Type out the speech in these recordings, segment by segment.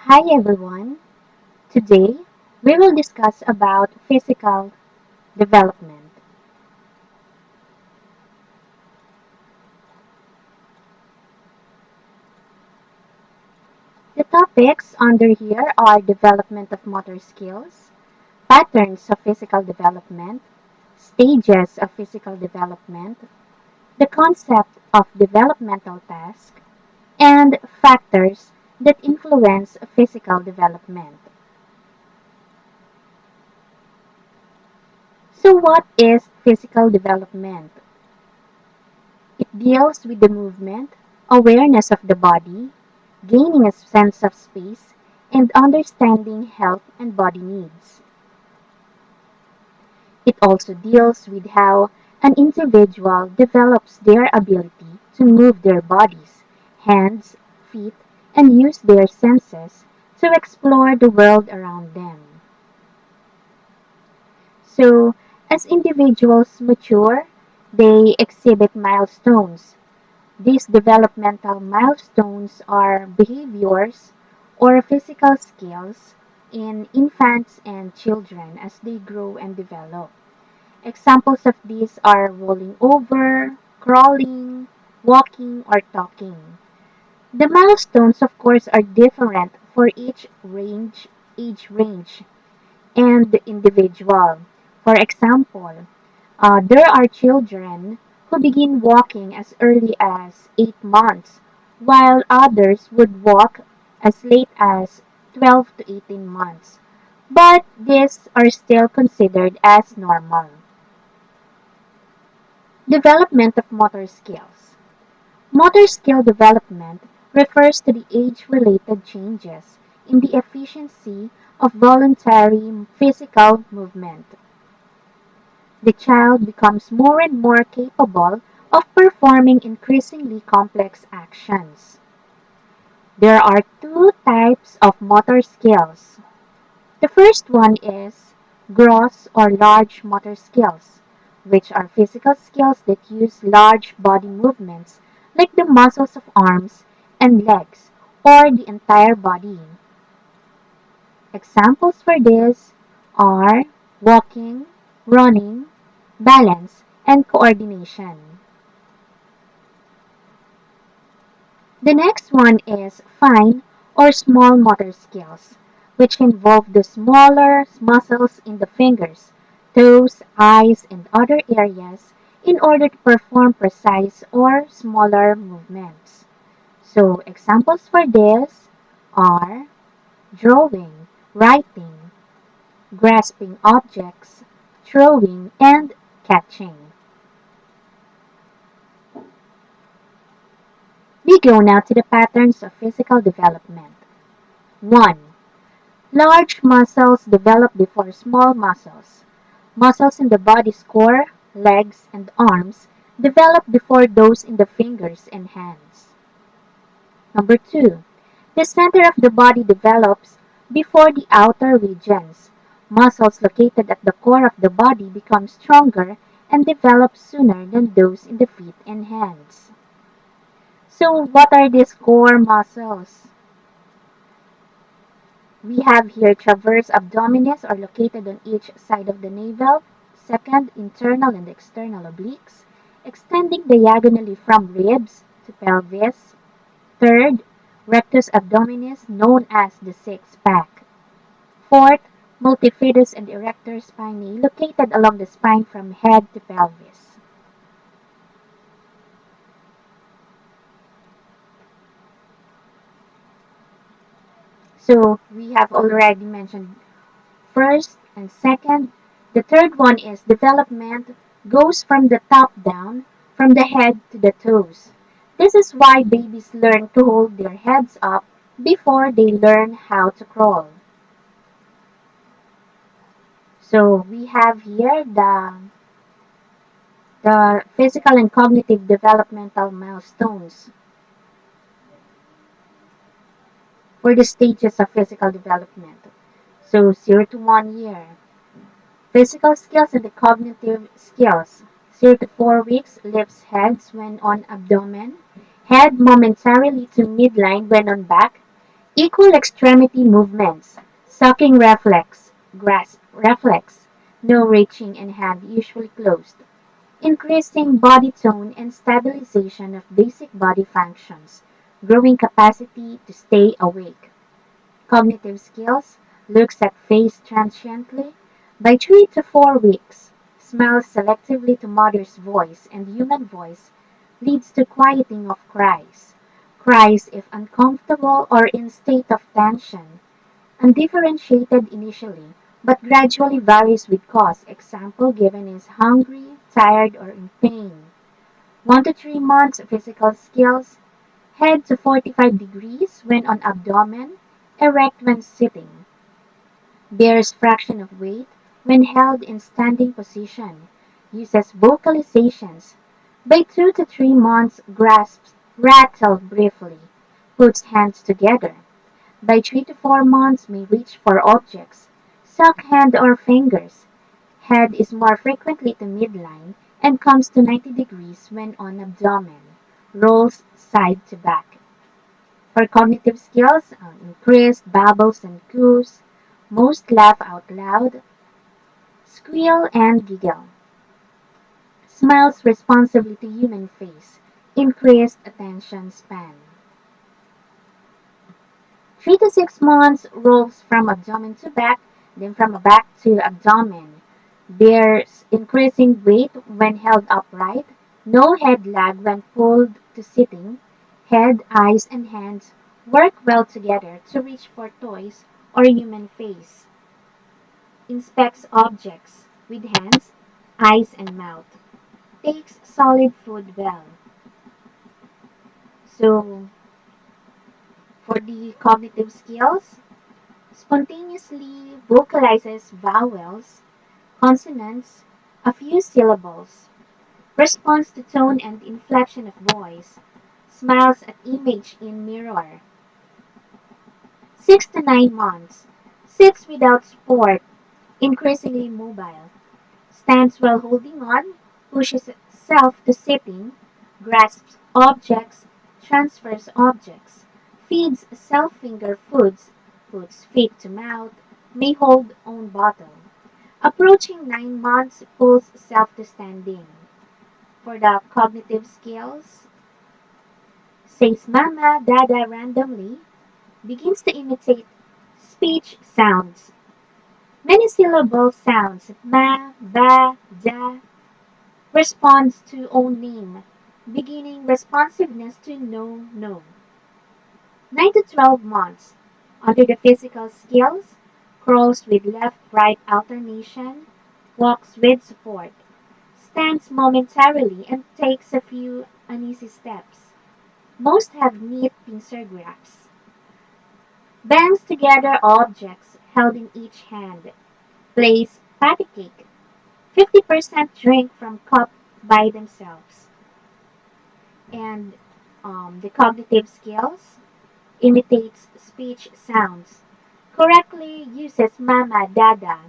Hi everyone. Today we will discuss about physical development. The topics under here are development of motor skills, patterns of physical development, stages of physical development, the concept of developmental task, and factors that influence physical development. So what is physical development? It deals with the movement, awareness of the body, gaining a sense of space, and understanding health and body needs. It also deals with how an individual develops their ability to move their bodies, hands, feet, and use their senses to explore the world around them. So, as individuals mature, they exhibit milestones. These developmental milestones are behaviors or physical skills in infants and children as they grow and develop. Examples of these are rolling over, crawling, walking, or talking. The milestones, of course, are different for each age range, and the individual. For example, there are children who begin walking as early as 8 months, while others would walk as late as 12 to 18 months. But these are still considered as normal. Development of motor skills. Motor skill development refers to the age-related changes in the efficiency of voluntary physical movement. The child becomes more and more capable of performing increasingly complex actions. There are two types of motor skills. The first one is gross or large motor skills, which are physical skills that use large body movements like the muscles of arms and legs or the entire body. Examples for this are walking, running, balance, and coordination. The next one is fine or small motor skills, which involve the smaller muscles in the fingers, toes, eyes, and other areas in order to perform precise or smaller movements. So, examples for this are drawing, writing, grasping objects, throwing, and catching. We go now to the patterns of physical development. 1. Large muscles develop before small muscles. Muscles in the body's core, legs, and arms develop before those in the fingers and hands. Number 2. The center of the body develops before the outer regions. Muscles located at the core of the body become stronger and develop sooner than those in the feet and hands. So, what are these core muscles? We have here transverse abdominis are located on each side of the navel. Second, internal and external obliques, extending diagonally from ribs to pelvis. Third, rectus abdominis, known as the six-pack. Fourth, multifidus and erector spinae, located along the spine from head to pelvis. So we have already mentioned first and second. The third one is development goes from the top down, from the head to the toes. This is why babies learn to hold their heads up before they learn how to crawl. So we have here the physical and cognitive developmental milestones for the stages of physical development. So 0 to 1 year. Physical skills and the cognitive skills. 0 to 4 weeks lifts heads when on abdomen, head momentarily to midline when on back, Equal extremity movements, sucking reflex, grasp reflex, no reaching and hand usually closed. Increasing body tone and stabilization of basic body functions, growing capacity to stay awake. Cognitive skills looks at face transiently by 3 to 4 weeks, smiles selectively to mother's voice and human voice leads to quieting of cries. Cries if uncomfortable or in state of tension, undifferentiated initially, but gradually varies with cause. Example given is hungry, tired, or in pain. 1 to 3 months physical skills, head to 45 degrees when on abdomen, erect when sitting, bears fraction of weight when held in standing position, uses vocalizations. By 2 to 3 months grasps, rattle briefly, puts hands together. By 3 to 4 months may reach for objects, suck hand or fingers. Head is more frequently to midline and comes to 90 degrees when on abdomen, rolls side to back. For cognitive skills, increased babbles and coos, most laugh out loud, squeal and giggle, smiles responsively to human face, increased attention span. 3 to 6 months rolls from abdomen to back, then from back to abdomen. Bears increasing weight when held upright, no head lag when pulled to sitting. Head, eyes, and hands work well together to reach for toys or human face. Inspects objects with hands, eyes, and mouth. Takes solid food well. So, for the cognitive skills, spontaneously vocalizes vowels, consonants, a few syllables, responds to tone and inflection of voice, smiles at image in mirror. 6 to 9 months, sits without support, increasingly mobile, stands while holding on, pushes self to sitting, grasps objects, transfers objects, feeds self finger foods, puts feet to mouth, may hold own bottle. Approaching 9 months, pulls self to standing. For the cognitive skills, says mama, dada randomly, begins to imitate speech sounds. Many syllable sounds, ma, ba, da, responds to own name, beginning responsiveness to no, no. 9 to 12 months, under the physical skills, crawls with left-right alternation, walks with support, stands momentarily and takes a few uneasy steps. Most have neat pincer grasps. Bangs together objects held in each hand. Plays patty cake. 50% drink from cup by themselves. And the cognitive skills imitates speech sounds. Correctly uses mama dada.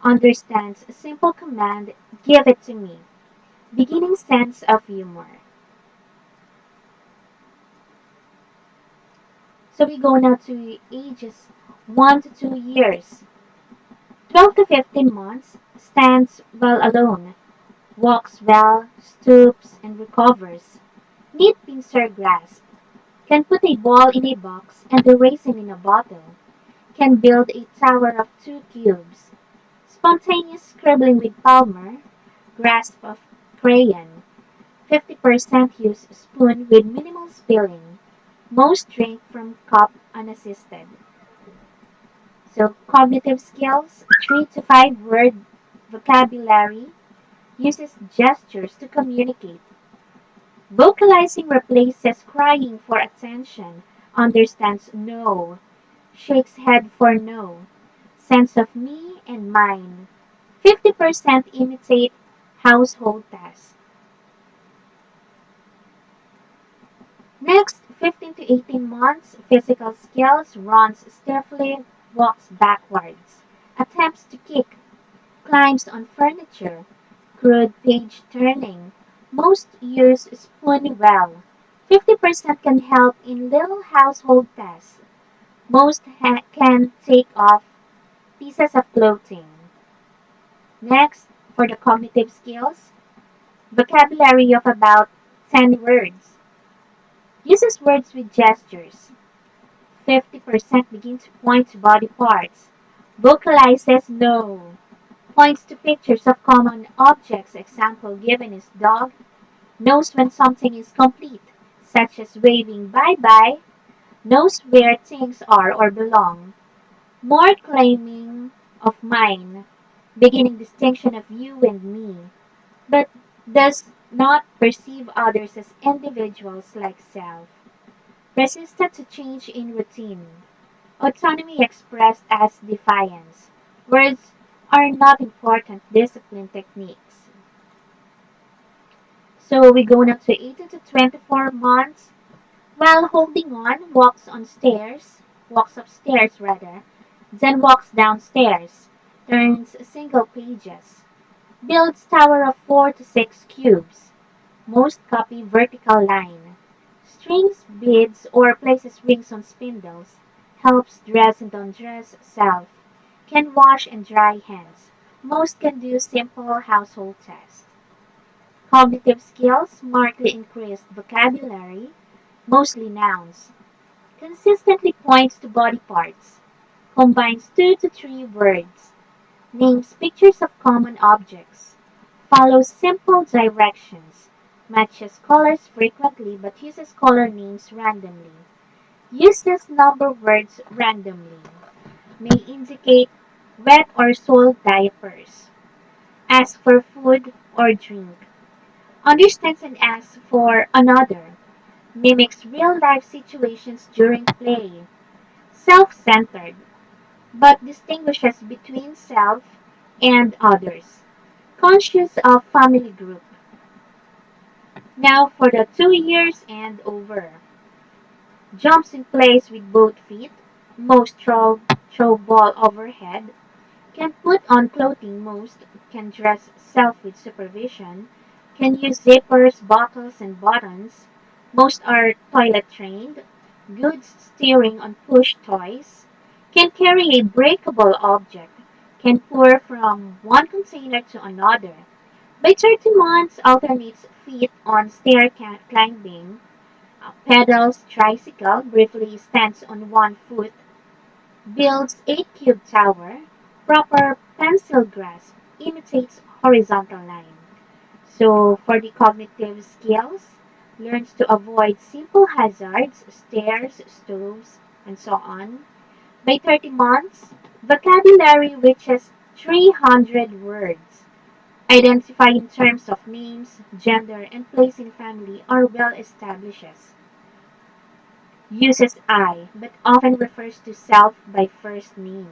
Understands a simple command, give it to me. Beginning sense of humor. So we go now to ages 1 to 2 years. 12 to 15 months, stands well alone, walks well, stoops and recovers. Neat pincer grasp. Can put a ball in a box and a raisin in a bottle. Can build a tower of 2 cubes. Spontaneous scribbling with Palmer. Grasp of crayon. 50% use spoon with minimal spilling. Most drink from cup unassisted. So cognitive skills, 3 to 5 word vocabulary, uses gestures to communicate. Vocalizing replaces crying for attention, understands no, shakes head for no, sense of me and mine. 50% imitate household tasks. Next, 15 to 18 months, physical skills, runs stiffly, walks backwards, attempts to kick, climbs on furniture, crude page turning. Most use spoon well. 50% can help in little household tasks. Most can take off pieces of clothing. Next, for the cognitive skills, vocabulary of about 10 words. Uses words with gestures. 50% begin to point to body parts. Vocalizes no. Points to pictures of common objects. Example given is dog. Knows when something is complete, such as waving bye-bye. Knows where things are or belong. More claiming of mine. Beginning distinction of you and me. But does not perceive others as individuals like self. Resistant to change in routine. Autonomy expressed as defiance. Words are not important discipline techniques. So we go now to 18 to 24 months. While holding on, walks upstairs rather, then walks downstairs, turns single pages, builds tower of 4 to 6 cubes, most copy vertical line, strings beads or places rings on spindles, helps dress and undress self, can wash and dry hands, most can do simple household tasks. Cognitive skills markedly increased vocabulary, mostly nouns, consistently points to body parts, combines 2 to 3 words, names pictures of common objects, follows simple directions, matches colors frequently but uses color names randomly, uses number words randomly, may indicate wet or soiled diapers, ask for food or drink, understands and asks for another, mimics real life situations during play, self-centered, but distinguishes between self and others, conscious of family group. Now for the 2 years and over. Jumps in place with both feet, most throw ball overhead, can put on clothing most, can dress self with supervision, can use zippers, buckles, and buttons. Most are toilet trained, good steering on push toys, can carry a breakable object, can pour from one container to another. By 30 months, alternates feet on stair climbing, pedals tricycle, briefly stands on one foot, builds 8-cube tower, proper pencil grasp, imitates horizontal line. So for the cognitive skills, learns to avoid simple hazards, stairs, stoves, and so on. By 30 months, vocabulary reaches 300 words. Identify in terms of names, gender, and place in family are well established. Uses I, but often refers to self by first name.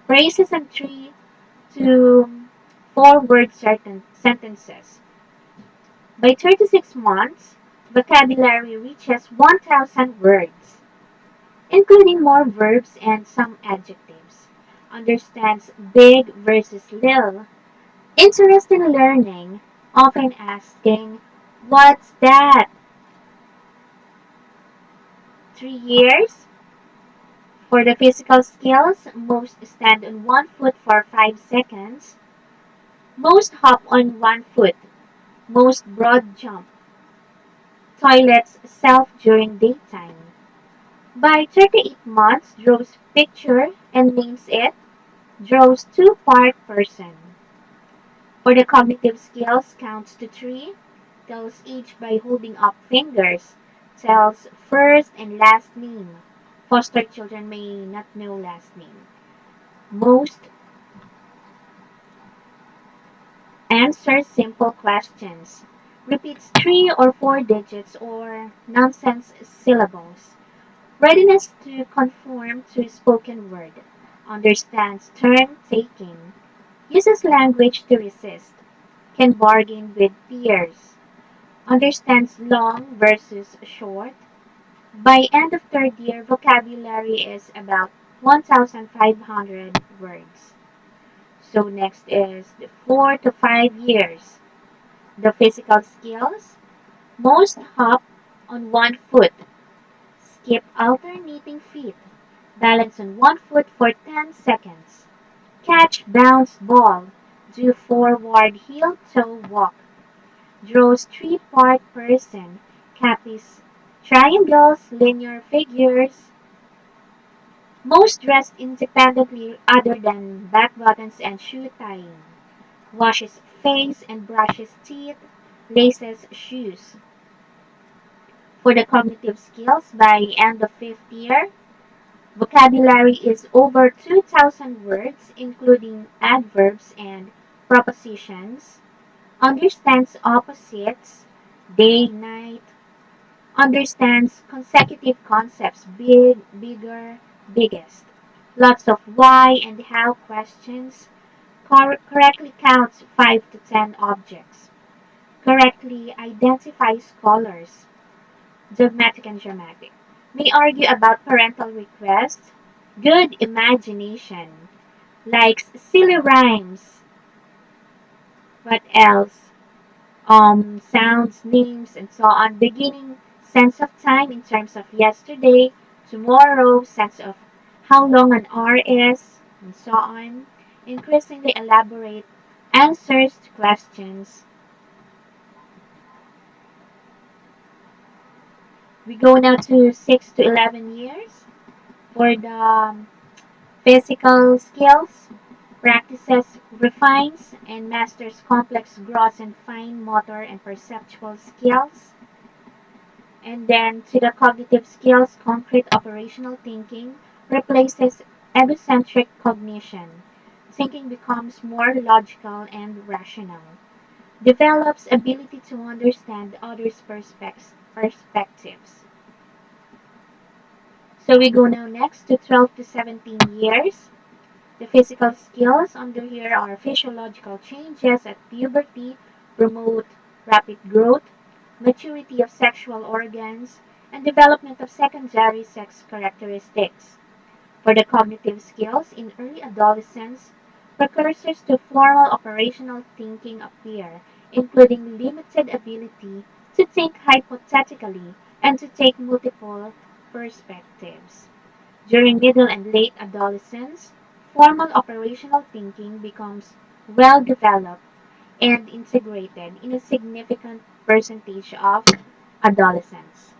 Phrases and 3 to 4 word sentences. By 36 months, vocabulary reaches 1,000 words, including more verbs and some adjectives. Understands big versus little. Interest in learning, often asking, "What's that?" 3 years. For the physical skills, most stand on one foot for 5 seconds. Most hop on one foot. Most broad jump. Toilets self during daytime. By 38 months, draws picture and names it. Draws two-part person. For the cognitive skills, counts to 3. Tells each by holding up fingers. Tells first and last name. Foster children may not know last name. Most answers simple questions. Repeats 3 or 4 digits or nonsense syllables. Readiness to conform to spoken word. Understands turn taking. Uses language to resist. Can bargain with peers. Understands long versus short. By end of third year, vocabulary is about 1,500 words. So next is the 4 to 5 years. The physical skills. Most hop on one foot. Skip alternating feet. Balance on one foot for 10 seconds. Catch bounce ball. Do forward heel toe walk. Draws three-part person. Copies triangles, linear figures. Most dressed independently other than back buttons and shoe tying. Washes face and brushes teeth. Laces shoes. For the cognitive skills, by end of fifth year, vocabulary is over 2,000 words, including adverbs and prepositions. Understands opposites, day, night. Understands consecutive concepts, big, bigger, biggest. Lots of why and how questions. Correctly counts 5 to 10 objects. Correctly identifies colors, dogmatic and dramatic. May argue about parental requests. Good imagination. Likes silly rhymes. What else? Sounds, names, and so on. Beginning, sense of time in terms of yesterday, tomorrow, sense of how long an hour is, and so on. Increasingly elaborate answers to questions. We go now to 6 to 11 years for the physical skills. Practices, refines, and masters complex gross and fine motor and perceptual skills. And then to the cognitive skills, concrete operational thinking replaces egocentric cognition. Thinking becomes more logical and rational. Develops ability to understand others' perspectives. So we go now next to 12 to 17 years. The physical skills under here are physiological changes at puberty, promote rapid growth, maturity of sexual organs, and development of secondary sex characteristics. For the cognitive skills in early adolescence, precursors to formal operational thinking appear, including limited ability to think hypothetically and to take multiple perspectives. During middle and late adolescence, formal operational thinking becomes well developed and integrated in a significant percentage of adolescents.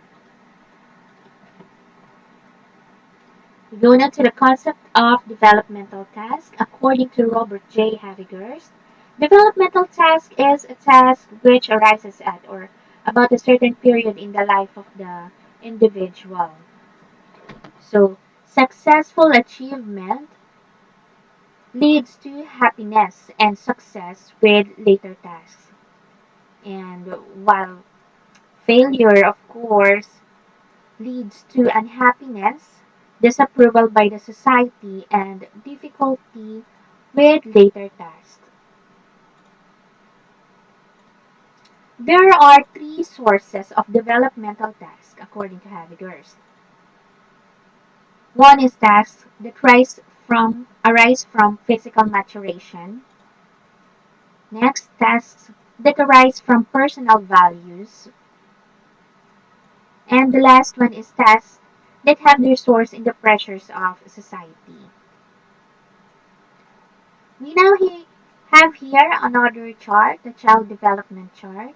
We go now to the concept of developmental task. According to Robert J. Havigers, developmental task is a task which arises at or about a certain period in the life of the individual. So, successful achievement leads to happiness and success with later tasks. And while failure, of course, leads to unhappiness, disapproval by the society, and difficulty with later tasks. There are three sources of developmental tasks, according to Havigers. One is tasks that arise from physical maturation. Next, tasks that arise from personal values. And the last one is tasks that have their source in the pressures of society. We now have here another chart, the child development chart.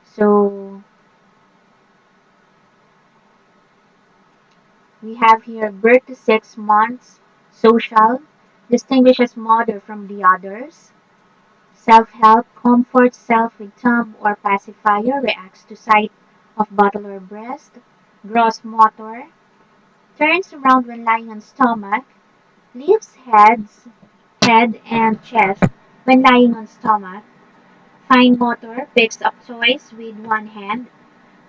So we have here birth to 6 months, social, distinguishes mother from the others. Self-help, comforts self with thumb or pacifier, reacts to sight of bottle or breast. Gross motor, turns around when lying on stomach. Lifts head and chest when lying on stomach. Fine motor, picks up toys with one hand.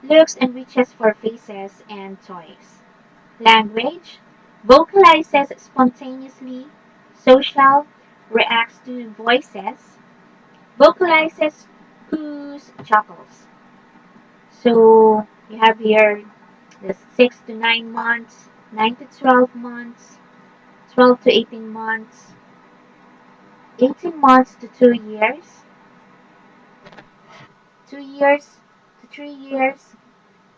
Looks and reaches for faces and toys. Language, vocalizes spontaneously. Social, reacts to voices. Vocalizes, coos, chuckles. So you have here the 6 to 9 months, 9 to 12 months, 12 to 18 months, 18 months to 2 years, 2 years to 3 years,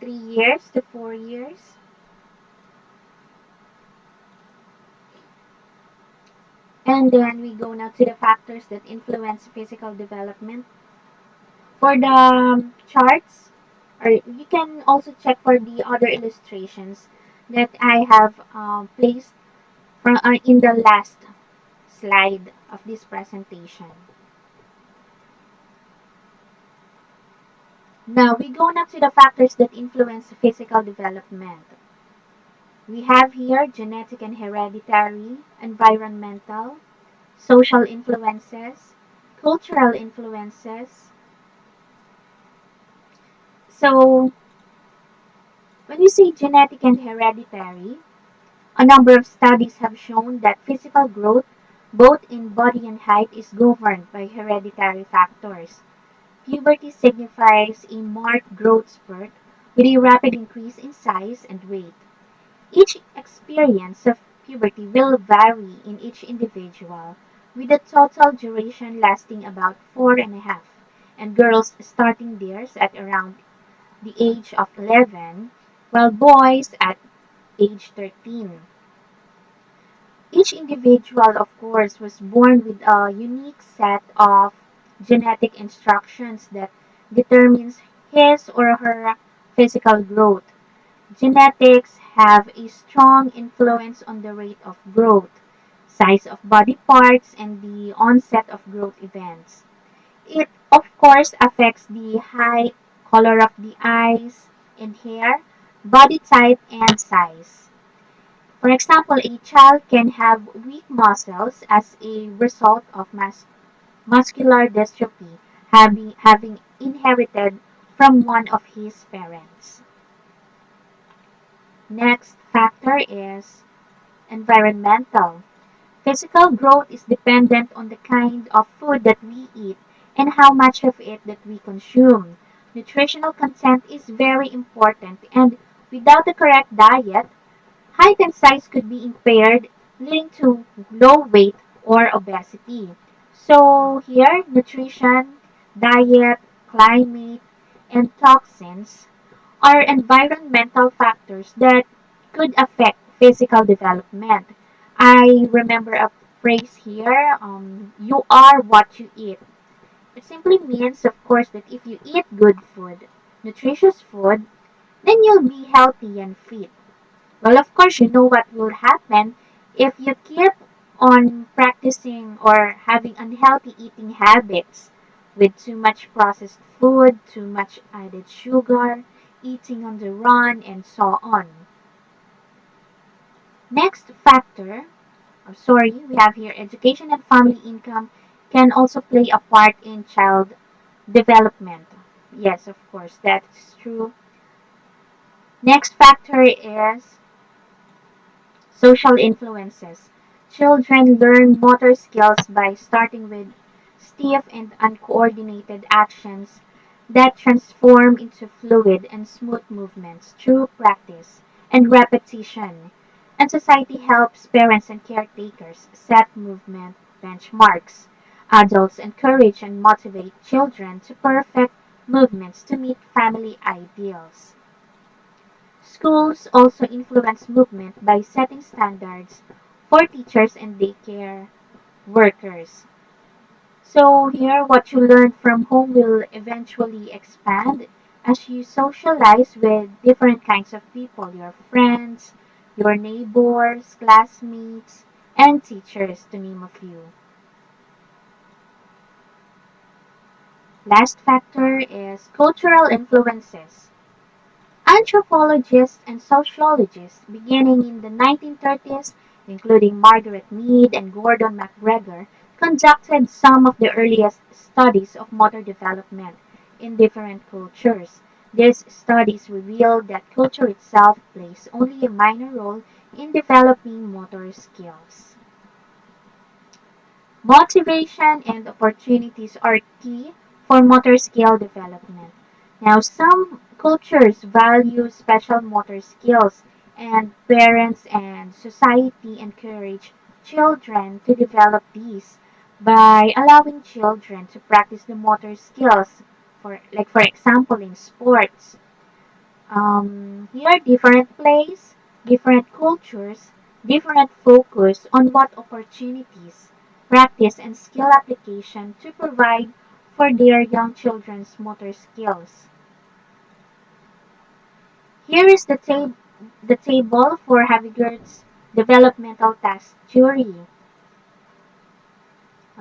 3 years to 4 years, And then we go now to the factors that influence physical development. For the charts, or you can also check for the other illustrations that I have placed in the last slide of this presentation. Now we go now to the factors that influence physical development. We have here genetic and hereditary, environmental, social influences, cultural influences. So when we say genetic and hereditary, a number of studies have shown that physical growth, both in body and height, is governed by hereditary factors. Puberty signifies a marked growth spurt with a rapid increase in size and weight. Each experience of puberty will vary in each individual, with a total duration lasting about 4.5, and girls starting theirs at around the age of 11, while boys at age 13. Each individual, of course, was born with a unique set of genetic instructions that determines his or her physical growth. Genetics have a strong influence on the rate of growth, size of body parts, and the onset of growth events. It, of course, affects the height, color of the eyes and hair, body type, and size. For example, a child can have weak muscles as a result of muscular dystrophy having inherited from one of his parents. Next factor is environmental. Physical growth is dependent on the kind of food that we eat and how much of it that we consume. Nutritional content is very important, and without the correct diet, height and size could be impaired, leading to low weight or obesity. So here, nutrition, diet, climate, and toxins are environmental factors that could affect physical development. I remember a phrase here, you are what you eat. It simply means, of course, that if you eat good food, nutritious food, then you'll be healthy and fit. Well, of course, you know what will happen if you keep on practicing or having unhealthy eating habits with too much processed food, too much added sugar, eating on the run, and so on. Next factor, we have here education and family income can also play a part in child development. Yes, of course, that's true. Next factor is social influences. Children learn motor skills by starting with stiff and uncoordinated actions that transform into fluid and smooth movements through practice and repetition. And society helps parents and caretakers set movement benchmarks. Adults encourage and motivate children to perfect movements to meet family ideals. Schools also influence movement by setting standards for teachers and daycare workers. So here, what you learn from home will eventually expand as you socialize with different kinds of people, your friends, your neighbors, classmates, and teachers, to name a few. Last factor is cultural influences. Anthropologists and sociologists beginning in the 1930s, including Margaret Mead and Gordon MacGregor, conducted some of the earliest studies of motor development in different cultures. These studies revealed that culture itself plays only a minor role in developing motor skills. Motivation and opportunities are key for motor skill development. Now, some cultures value special motor skills, and parents and society encourage children to develop these by allowing children to practice the motor skills, for example, in sports. Here, different place, different cultures, different focus on what opportunities. practice, and skill application to provide for their young children's motor skills. Here is the table for Havigert's developmental task theory.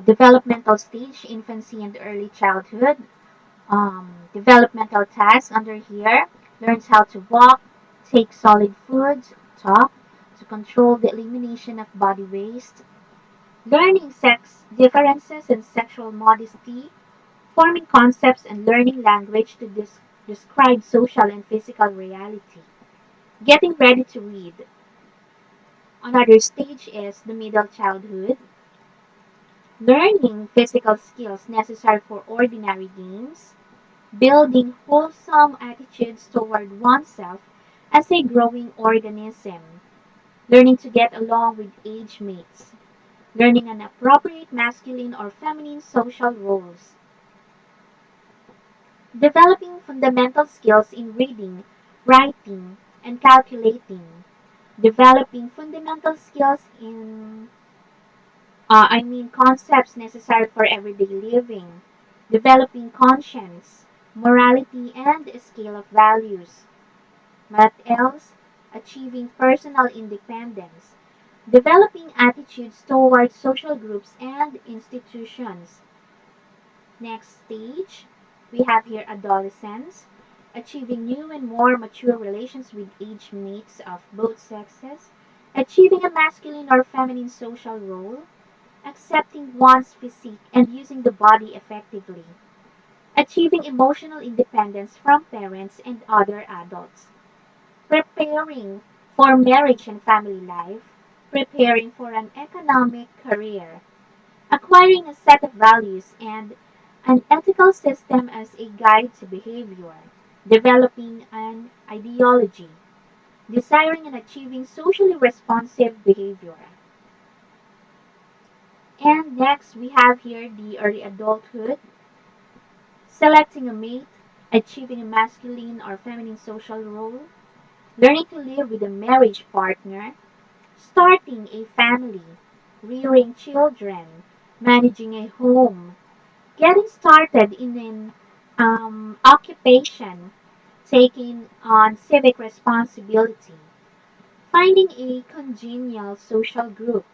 Developmental stage, infancy and early childhood. Developmental tasks under here learns how to walk, take solid foods, talk, to control the elimination of body waste, learning sex differences and sexual modesty, forming concepts and learning language to describe social and physical reality, getting ready to read. Another stage is the middle childhood, learning physical skills necessary for ordinary games, building wholesome attitudes toward oneself as a growing organism, learning to get along with age mates, learning an appropriate masculine or feminine social roles, developing fundamental skills in reading, writing, and calculating, developing fundamental skills in concepts necessary for everyday living, developing conscience, morality, and a scale of values. What else? Achieving personal independence, developing attitudes towards social groups and institutions. Next stage, we have here adolescence, achieving new and more mature relations with age mates of both sexes, achieving a masculine or feminine social role, accepting one's physique and using the body effectively, achieving emotional independence from parents and other adults, preparing for marriage and family life, preparing for an economic career, acquiring a set of values and an ethical system as a guide to behavior, developing an ideology, desiring and achieving socially responsive behavior. And next, we have here the early adulthood, selecting a mate, achieving a masculine or feminine social role, learning to live with a marriage partner, starting a family, rearing children, managing a home, getting started in an occupation, taking on civic responsibility, finding a congenial social group.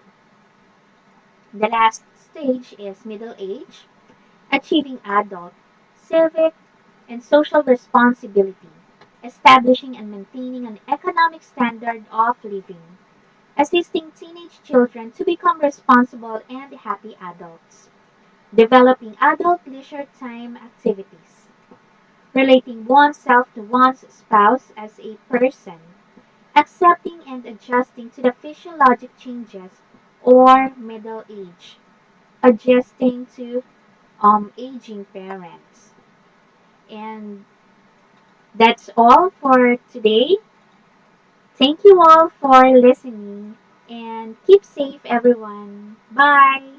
The last stage is middle age, achieving adult, civic, and social responsibility, establishing and maintaining an economic standard of living, assisting teenage children to become responsible and happy adults, developing adult leisure time activities, relating oneself to one's spouse as a person, accepting and adjusting to the physiologic changes or middle age, adjusting to aging parents. And that's all for today. Thank you all for listening and keep safe, everyone. Bye.